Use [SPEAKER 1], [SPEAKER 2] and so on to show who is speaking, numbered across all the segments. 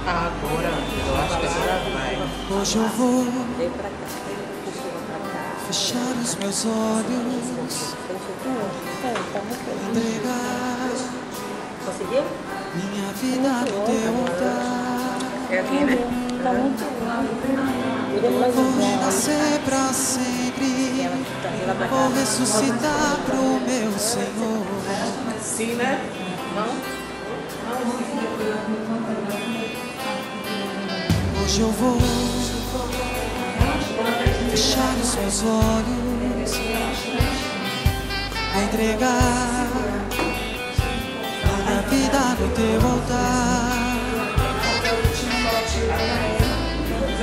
[SPEAKER 1] Agora, eu acho que agora vai.
[SPEAKER 2] Hoje eu vou
[SPEAKER 3] Vem pra cá. Puxa pra cá.
[SPEAKER 2] fechar os meus olhos, entregar
[SPEAKER 3] Conseguiu?
[SPEAKER 2] minha vida no teu altar.
[SPEAKER 1] É aqui, né?
[SPEAKER 3] Tá muito bom.
[SPEAKER 2] Vou renascer pra sempre, vou ressuscitar pro meu Senhor.
[SPEAKER 1] Sim, né?
[SPEAKER 2] Hoje eu vou fechar os meus olhos, entregar minha vida no teu altar.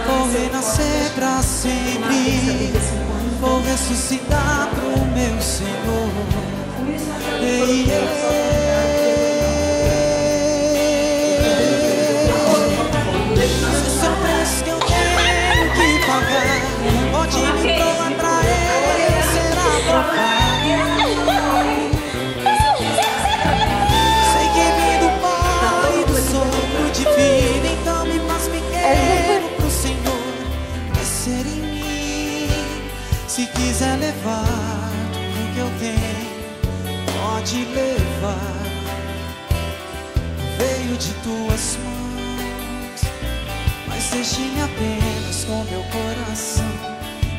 [SPEAKER 2] Vou renascer pra sempre, vou ressuscitar pro meu Senhor. Ei, esse é o preço que eu tenho que pagar. Pode me provar pra ele, será provado. Sei que vim do Pai e do sopro divino, então me faz pequeno pro Senhor crescer em mim. Se quiser levar tudo que eu tenho, pode levar. Veio de tuas mãos, mas deixe-me apenas com meu coração,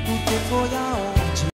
[SPEAKER 2] porque foi aonde